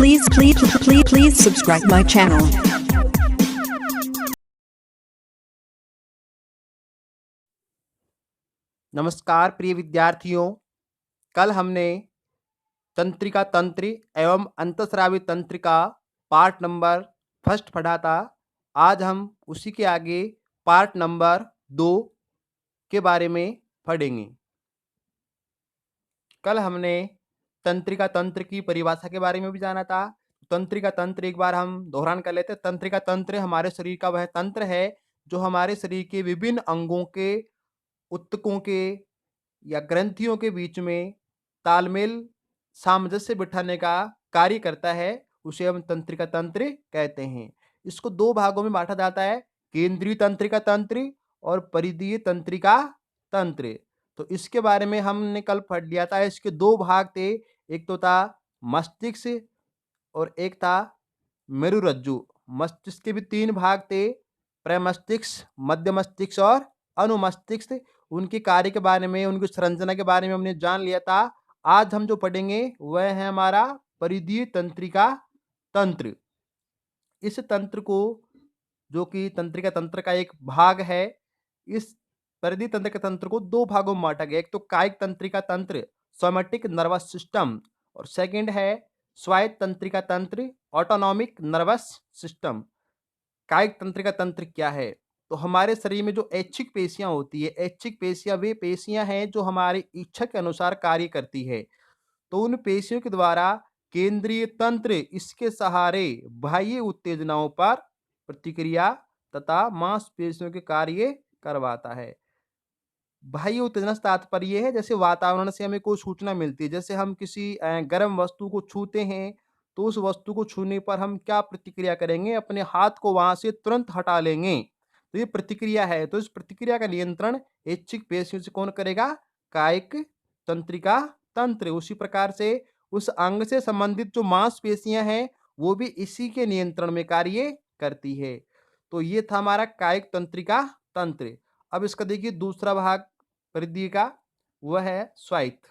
Please subscribe my channel. नमस्कार प्रिय विद्यार्थियों, कल हमने तंत्रिका तंत्र एवं अंतःस्रावी तंत्रिका पार्ट नंबर फर्स्ट पढ़ा था। आज हम उसी के आगे पार्ट नंबर 2 के बारे में पढ़ेंगे। कल हमने तंत्रिका तंत्र की परिभाषा के बारे में भी जाना था। तंत्रिका तंत्र एक बार हम दोहरान कर लेते हैं। तंत्रिका तंत्र हमारे शरीर का वह तंत्र है जो हमारे शरीर के विभिन्न अंगों के, ऊतकों के या ग्रंथियों के बीच में तालमेल, सामंजस्य बिठाने का कार्य करता है। उसे हम तंत्रिका तंत्र कहते हैं। इसको दो भागों में बांटा जाता है, केंद्रीय तंत्रिका तंत्र और परिधीय तंत्रिका तंत्र। तो इसके बारे में हमने कल पढ़ लिया था। इसके दो भाग थे, एक तो था मस्तिष्क और एक था मेरुरज्जु। मस्तिष्क के भी 3 भाग थे, प्रमस्तिष्क, मध्य मस्तिष्क और अनुमस्तिष्क। उनके कार्य के बारे में, उनकी संरचना के बारे में हमने जान लिया था। आज हम जो पढ़ेंगे वह है हमारा परिधीय तंत्रिका तंत्र। इस तंत्र को, जो कि तंत्रिका तंत्र का एक भाग है, इस परिधीय तंत्रिका तंत्र को 2 भागों में बांटा गया। एक तो कायिक तंत्रिका तंत्र, सोमैटिक नर्वस सिस्टम, और सेकंड है स्वायत्त तंत्रिका तंत्र, ऑटोनॉमिक नर्वस सिस्टम। कायिक तंत्रिका तंत्र क्या है? तो हमारे शरीर में जो ऐच्छिक पेशियां होती है, ऐच्छिक पेशियां वे पेशियां हैं जो हमारी इच्छा के अनुसार कार्य करती है। तो उन पेशियों के द्वारा केंद्रीय तंत्र इसके सहारे बाह्य उत्तेजनाओं पर प्रतिक्रिया तथा मांसपेशियों के कार्य करवाता है। बाह्य उत्तेजना से तात्पर्य है, जैसे वातावरण से हमें कोई सूचना मिलती है, जैसे हम किसी गर्म वस्तु को छूते हैं, तो उस वस्तु को छूने पर हम क्या प्रतिक्रिया करेंगे? अपने हाथ को वहां से तुरंत हटा लेंगे। तो ये प्रतिक्रिया है। तो इस प्रतिक्रिया का नियंत्रण ऐच्छिक पेशियों से कौन करेगा? कायिक तंत्रिका तंत्र। उसी प्रकार से उस अंग से संबंधित जो मांसपेशियां हैं वो भी इसी के नियंत्रण में कार्य करती है। तो ये था हमारा कायिक तंत्रिका तंत्र। अब इसका देखिए दूसरा भाग परिधीय का, वह है स्वायत्त।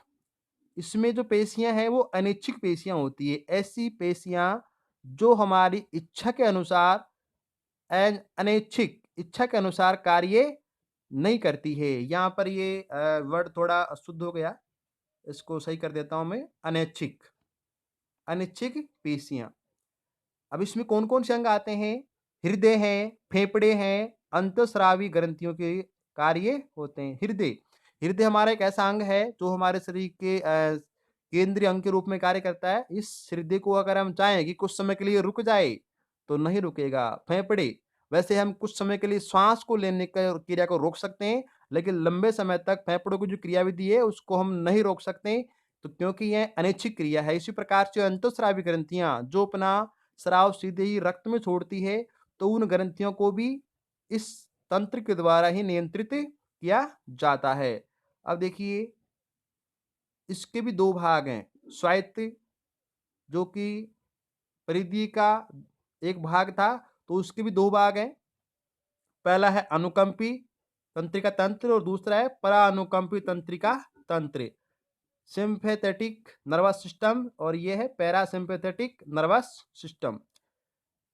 इसमें जो पेशियां हैं वो अनैच्छिक पेशियां होती है। ऐसी पेशियां जो हमारी इच्छा के अनुसार, अनैच्छिक इच्छा के अनुसार कार्य नहीं करती है। यहाँ पर ये वर्ड थोड़ा अशुद्ध हो गया, इसको सही कर देता हूं मैं। अनैच्छिक, अनैच्छिक पेशियां। अब इसमें कौन कौन से अंग आते हैं? हृदय हैं, फेफड़े हैं, अंतःस्रावी ग्रंथियों के कार्य होते हैं। हृदय, हृदय हमारा एक ऐसा अंग है जो हमारे शरीर के केंद्रीय अंग के रूप में कार्य करता है। इस हृदय को अगर हम चाहें कि कुछ समय के लिए रुक जाए तो नहीं रुकेगा। फेफड़े, वैसे हम कुछ समय के लिए श्वास को लेने का क्रिया को रोक सकते हैं, लेकिन लंबे समय तक फेफड़ों की जो क्रियाविधि है उसको हम नहीं रोक सकते, तो क्योंकि यह अनैच्छिक क्रिया है। इसी प्रकार से अंतःस्रावी ग्रंथियां जो अपना स्राव सीधे ही रक्त में छोड़ती है, तो उन ग्रंथियों को भी इस तंत्र के द्वारा ही नियंत्रित किया जाता है। अब देखिए इसके भी 2 भाग हैं। स्वायत्त, जो कि परिधीय का एक भाग था, तो उसके भी 2 भाग हैं। पहला है अनुकंपी तंत्रिका तंत्र और दूसरा है परानुकंपी तंत्रिका तंत्र। सिंपैथेटिक नर्वस सिस्टम और ये है पैरासिम्पैथेटिक नर्वस सिस्टम।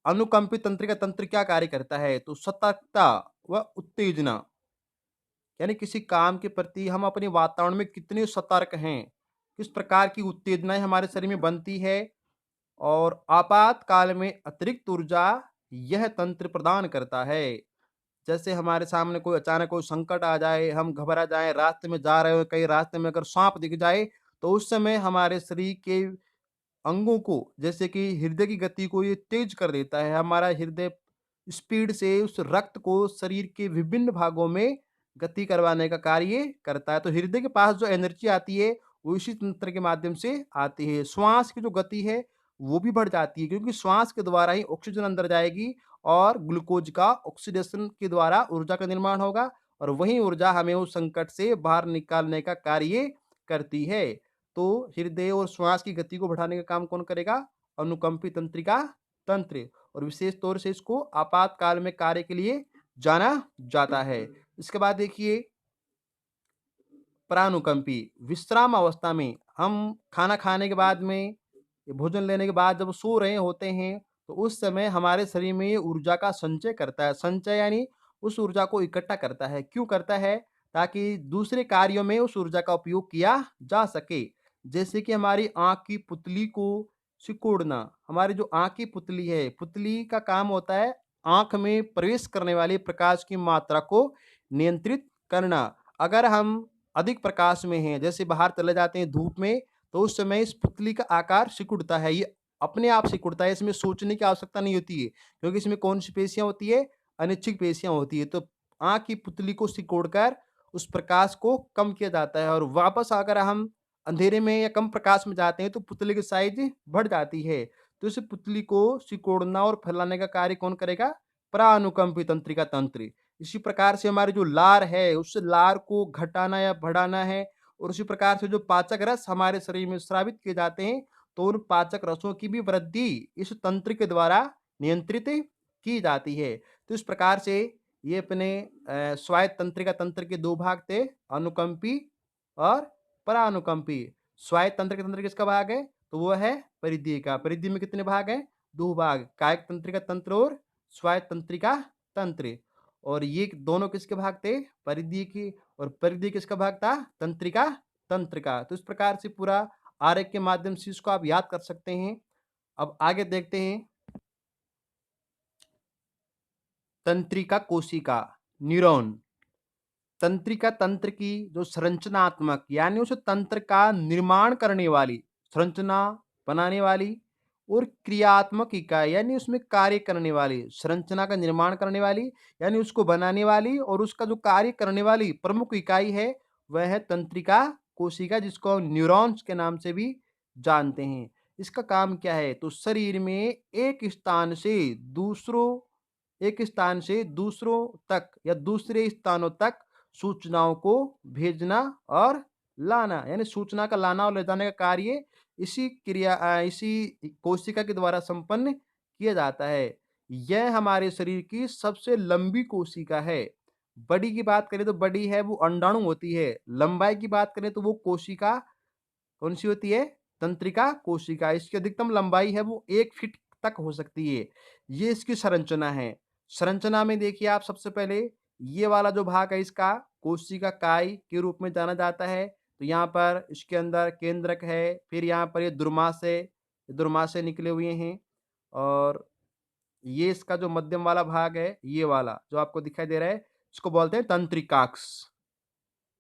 अनुकंपित तंत्रिका तंत्र क्या कार्य करता है? तो सतर्कता व उत्तेजना, यानी किसी काम के प्रति हम अपने वातावरण में कितने सतर्क हैं, किस प्रकार की उत्तेजनाएं हमारे शरीर में बनती है, और आपातकाल में अतिरिक्त ऊर्जा यह तंत्र प्रदान करता है। जैसे हमारे सामने कोई अचानक कोई संकट आ जाए, हम घबरा जाएं, रास्ते में जा रहे हो, कहीं रास्ते में अगर सांप दिख जाए, तो उस समय हमारे शरीर के अंगों को, जैसे कि हृदय की गति को ये तेज कर देता है। हमारा हृदय स्पीड से उस रक्त को शरीर के विभिन्न भागों में गति करवाने का कार्य करता है। तो हृदय के पास जो एनर्जी आती है वो इसी तंत्र के माध्यम से आती है। श्वास की जो गति है वो भी बढ़ जाती है, क्योंकि श्वास के द्वारा ही ऑक्सीजन अंदर जाएगी और ग्लूकोज का ऑक्सीडेशन के द्वारा ऊर्जा का निर्माण होगा, और वही ऊर्जा हमें उस संकट से बाहर निकालने का कार्य करती है। तो हृदय और श्वास की गति को बढ़ाने का काम कौन करेगा? अनुकंपी तंत्रिका तंत्र। और विशेष तौर से इसको आपातकाल में कार्य के लिए जाना जाता है। इसके बाद देखिए परानुकंपी, विश्राम अवस्था में, हम खाना खाने के बाद में ये भोजन लेने के बाद जब सो रहे होते हैं, तो उस समय हमारे शरीर में ये ऊर्जा का संचय करता है। संचय यानी उस ऊर्जा को इकट्ठा करता है। क्यों करता है? ताकि दूसरे कार्यों में उस ऊर्जा का उपयोग किया जा सके। जैसे कि हमारी आँख की पुतली को सिकोड़ना। हमारी जो आँख की पुतली है, पुतली का काम होता है आँख में प्रवेश करने वाले प्रकाश की मात्रा को नियंत्रित करना। अगर हम अधिक प्रकाश में हैं, जैसे बाहर चले जाते हैं धूप में, तो उस समय इस पुतली का आकार सिकुड़ता है। ये अपने आप सिकुड़ता है, इसमें सोचने की आवश्यकता नहीं होती है, क्योंकि इसमें कौन-सी पेशियाँ होती है? अनिच्छिक पेशियाँ होती है। तो आँख की पुतली को सिकोड़कर उस प्रकाश को कम किया जाता है और वापस अगर हम अंधेरे में या कम प्रकाश में जाते हैं, तो पुतली की साइज़ बढ़ जाती है। तो इस पुतली को सिकोड़ना और फैलाने का कार्य कौन करेगा? परानुकंपी तंत्रिका तंत्र। इसी प्रकार से हमारी जो लार है, उस लार को घटाना या बढ़ाना है और उसी प्रकार से जो पाचक रस हमारे शरीर में स्रावित किए जाते हैं, तो उन पाचक रसों की भी वृद्धि इस तंत्र के द्वारा नियंत्रित की जाती है। तो इस प्रकार से ये अपने स्वायत्त तंत्रिका तंत्र के 2 भाग थे, अनुकंपी और परानुकंपी। स्वायत्त तंत्र के तंत्र किसका भाग है? तो वो है परिधीय का। परिधि में कितने भाग हैं? 2 भाग, कायिक तंत्रिका तंत्र और स्वायत्त तंत्रिका तंत्र। और ये दोनों किसके भाग थे? परिधीय की। और परिधीय किसका भाग था? तंत्रिका तंत्र का। तो इस प्रकार से पूरा आरेख के माध्यम से इसको आप याद कर सकते हैं। अब आगे देखते हैं तंत्रिका कोशिका, न्यूरॉन। तंत्रिका तंत्र की जो संरचनात्मक यानी उस तंत्र का निर्माण करने वाली, संरचना बनाने वाली और क्रियात्मक इकाई यानी उसमें कार्य करने वाली, संरचना का निर्माण करने वाली यानी उसको बनाने वाली और उसका जो कार्य करने वाली प्रमुख इकाई है, वह है तंत्रिका कोशिका, जिसको हम न्यूरॉन्स के नाम से भी जानते हैं। इसका काम क्या है? तो शरीर में एक स्थान से दूसरों तक या दूसरे स्थानों तक सूचनाओं को भेजना और लाना, यानी सूचना का लाना और ले जाने का कार्य इसी कोशिका के द्वारा संपन्न किया जाता है। यह हमारे शरीर की सबसे लंबी कोशिका है। बड़ी की बात करें तो बड़ी है वो अंडाणु होती है। लंबाई की बात करें तो वो कोशिका कौन-सी होती है? तंत्रिका कोशिका। इसकी अधिकतम लंबाई है वो 1 फीट तक हो सकती है। ये इसकी संरचना है। संरचना में देखिए आप सबसे पहले ये वाला जो भाग है इसका कोशिका काय के रूप में जाना जाता है। तो यहाँ पर इसके अंदर केंद्रक है, फिर यहाँ पर ये दुर्माशय निकले हुए हैं और ये इसका जो मध्यम वाला भाग है, ये वाला जो आपको दिखाई दे रहा है, इसको बोलते हैं तंत्रिकाक्ष।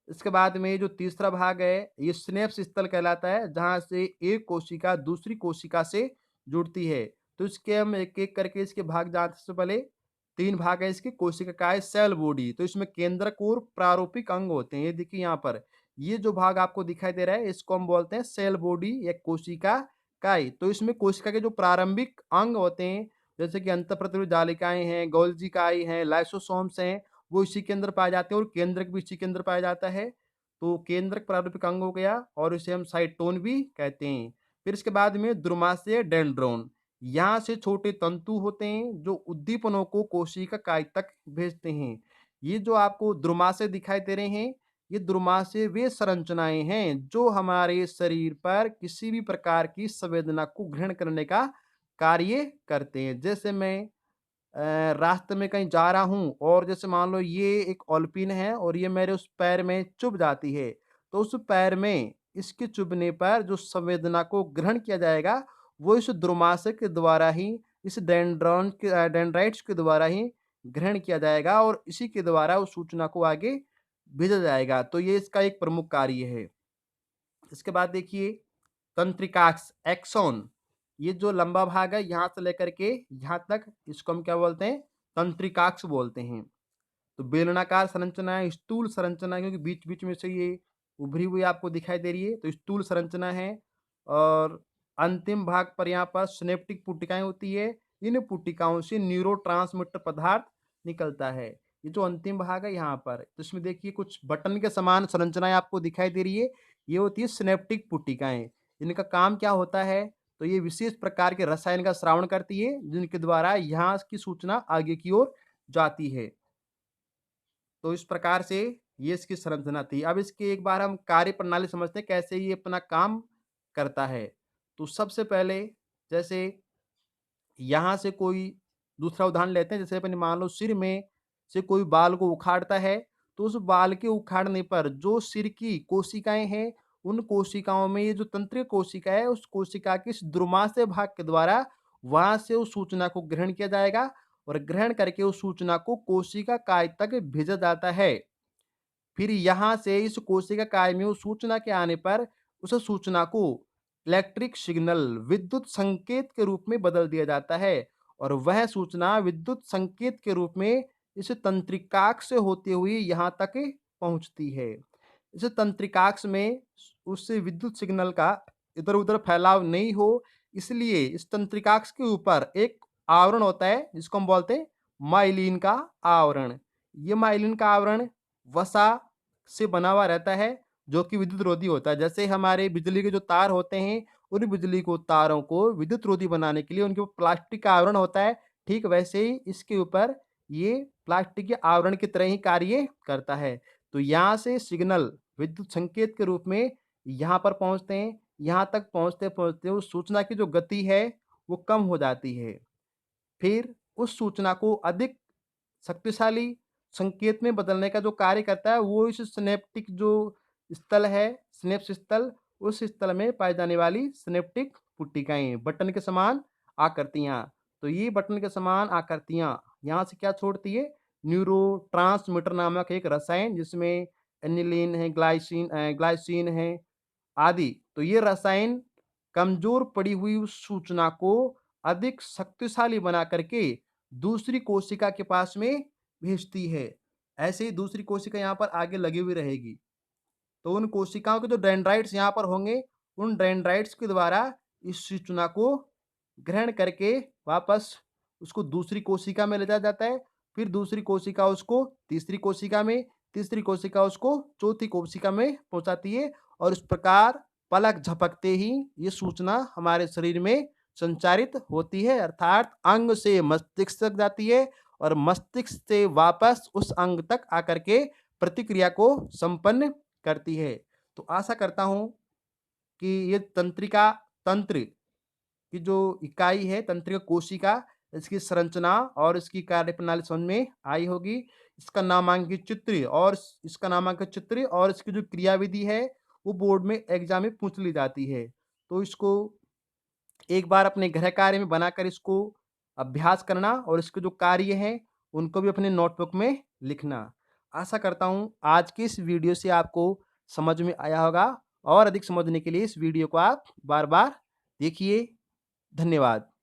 इसके बाद में जो तीसरा भाग है, ये स्नेप्स स्थल कहलाता है, जहाँ से एक कोशिका दूसरी कोशिका से जुड़ती है। तो इसके हम एक-एक करके इसके भाग जानते से पहले 3 भाग है इसके कोशिका काय, सेल बॉडी। तो इसमें केंद्रक और प्रारूपिक अंग होते हैं। ये देखिए यहाँ पर, ये जो भाग आपको दिखाई दे रहा है, इसको हम बोलते हैं सेल बॉडी या कोशिका काय। तो इसमें कोशिका के जो प्रारंभिक अंग होते हैं, जैसे कि अंतःप्रतुर जालिकाएँ हैं, गोल्गी काई हैं, लाइसोसोम्स हैं, वो इसी के अंदर पाए जाते हैं और केंद्रक भी इसी के अंदर पाया जाता है। तो केंद्रक प्रारूपिक अंग हो गया और इसे हम साइटोन भी कहते हैं। फिर इसके बाद में द्रुमाशय डेंड्रोन। यहाँ से छोटे तंतु होते हैं जो उद्दीपनों को कोशिका काय तक भेजते हैं। ये जो आपको द्रुमाशय दिखाई दे रहे हैं, ये द्रुमाशय वे संरचनाएँ हैं जो हमारे शरीर पर किसी भी प्रकार की संवेदना को ग्रहण करने का कार्य करते हैं। जैसे मैं रास्ते में कहीं जा रहा हूँ और जैसे मान लो ये एक ऑलपिन है और ये मेरे उस पैर में चुभ जाती है, तो उस पैर में इसके चुभने पर जो संवेदना को ग्रहण किया जाएगा, वो इस द्रुमाशय के द्वारा ही, इस डेंड्राइट्स के द्वारा ही ग्रहण किया जाएगा और इसी के द्वारा उस सूचना को आगे भेजा जाएगा। तो ये इसका एक प्रमुख कार्य है। इसके बाद देखिए तंत्रिकाक्ष एक्सॉन, ये जो लंबा भाग है यहाँ से लेकर के यहाँ तक, इसको हम क्या बोलते हैं? तंत्रिकाक्ष बोलते हैं। तो बेलनाकार संरचना है, स्थूल संरचना है, क्योंकि बीच-बीच में से ये उभरी हुई आपको दिखाई दे रही है, तो स्थूल संरचना है। और अंतिम भाग पर यहाँ पर सिनेप्टिक पुटिकाएँ होती है। इन पुटिकाओं से न्यूरोट्रांसमीटर पदार्थ निकलता है। ये जो अंतिम भाग है यहाँ पर, तो इसमें देखिए कुछ बटन के समान संरचनाएँ आपको दिखाई दे रही है। ये होती है सिनेप्टिक पुटिकाएँ। इनका काम क्या होता है? तो ये विशेष प्रकार के रसायन का स्रावण करती है, जिनके द्वारा यहाँ की सूचना आगे की ओर जाती है। तो इस प्रकार से ये इसकी संरचना थी। अब इसकी एक बार हम कार्यप्रणाली समझते हैं, कैसे ये अपना काम करता है। तो सबसे पहले जैसे यहाँ से कोई दूसरा उदाहरण लेते हैं, जैसे अपने मान लो सिर में से कोई बाल को उखाड़ता है, तो उस बाल के उखाड़ने पर जो सिर की कोशिकाएँ हैं, उन कोशिकाओं में ये जो तंत्रिका कोशिका है, उस कोशिका के इस द्रुमाशय भाग के द्वारा वहाँ से उस सूचना को ग्रहण किया जाएगा और ग्रहण करके उस सूचना को कोशिका काय तक भेजा जाता है। फिर यहाँ से इस कोशिका काय में उस सूचना के आने पर उस सूचना को इलेक्ट्रिक सिग्नल विद्युत संकेत के रूप में बदल दिया जाता है और वह सूचना विद्युत संकेत के रूप में इस तंत्रिकाक्ष से होते हुए यहाँ तक पहुँचती है। इस तंत्रिकाक्ष में उस विद्युत सिग्नल का इधर-उधर फैलाव नहीं हो, इसलिए इस तंत्रिकाक्ष के ऊपर एक आवरण होता है जिसको हम बोलते हैं माइलिन का आवरण। ये माइलिन का आवरण वसा से बना हुआ रहता है जो कि विद्युत रोधी होता है। जैसे हमारे बिजली के जो तार होते हैं, उन बिजली को तारों को विद्युत रोधी बनाने के लिए उनके ऊपर प्लास्टिक का आवरण होता है। ठीक वैसे ही इसके ऊपर ये प्लास्टिक के आवरण की तरह ही कार्य करता है। तो यहाँ से सिग्नल विद्युत संकेत के रूप में यहाँ पर पहुँचते हैं। यहाँ तक पहुँचते-पहुँचते उस सूचना की जो गति है, वो कम हो जाती है। फिर उस सूचना को अधिक शक्तिशाली संकेत में बदलने का जो कार्य करता है, वो इस सिनेप्टिक जो स्थल है, सिनेप्स स्थल, उस स्थल में पाई जाने वाली सिनेप्टिक पुट्टिकाएँ, बटन के समान आकृतियाँ। तो ये बटन के समान आकृतियाँ यहाँ से क्या छोड़ती है? न्यूरोट्रांसमीटर नामक एक रसायन जिसमें एनिलीन है, ग्लाइसिन है आदि। तो ये रसायन कमज़ोर पड़ी हुई उस सूचना को अधिक शक्तिशाली बना करके दूसरी कोशिका के पास में भेजती है। ऐसे ही दूसरी कोशिका यहाँ पर आगे लगी हुई रहेगी। तो उन कोशिकाओं के जो डेंड्राइट्स यहाँ पर होंगे, उन डेंड्राइट्स के द्वारा इस सूचना को ग्रहण करके वापस उसको दूसरी कोशिका में ले जाया जाता है। फिर दूसरी कोशिका उसको तीसरी कोशिका में, तीसरी कोशिका उसको चौथी कोशिका में पहुँचाती है और इस प्रकार पलक झपकते ही ये सूचना हमारे शरीर में संचारित होती है, अर्थात अंग से मस्तिष्क तक जाती है और मस्तिष्क से वापस उस अंग तक आकर के प्रतिक्रिया को संपन्न करती है। तो आशा करता हूँ कि ये तंत्र की जो इकाई है, तंत्रिका कोशिका, इसकी संरचना और इसकी कार्यप्रणाली समझ में आई होगी। इसका नामांकित चित्र और इसकी जो क्रियाविधि है, वो बोर्ड में एग्ज़ाम में पूछ ली जाती है। तो इसको एक बार अपने गृह कार्य में बनाकर इसको अभ्यास करना और इसके जो कार्य हैं, उनको भी अपने नोटबुक में लिखना। आशा करता हूँ आज की इस वीडियो से आपको समझ में आया होगा और अधिक समझने के लिए इस वीडियो को आप बार-बार देखिए। धन्यवाद।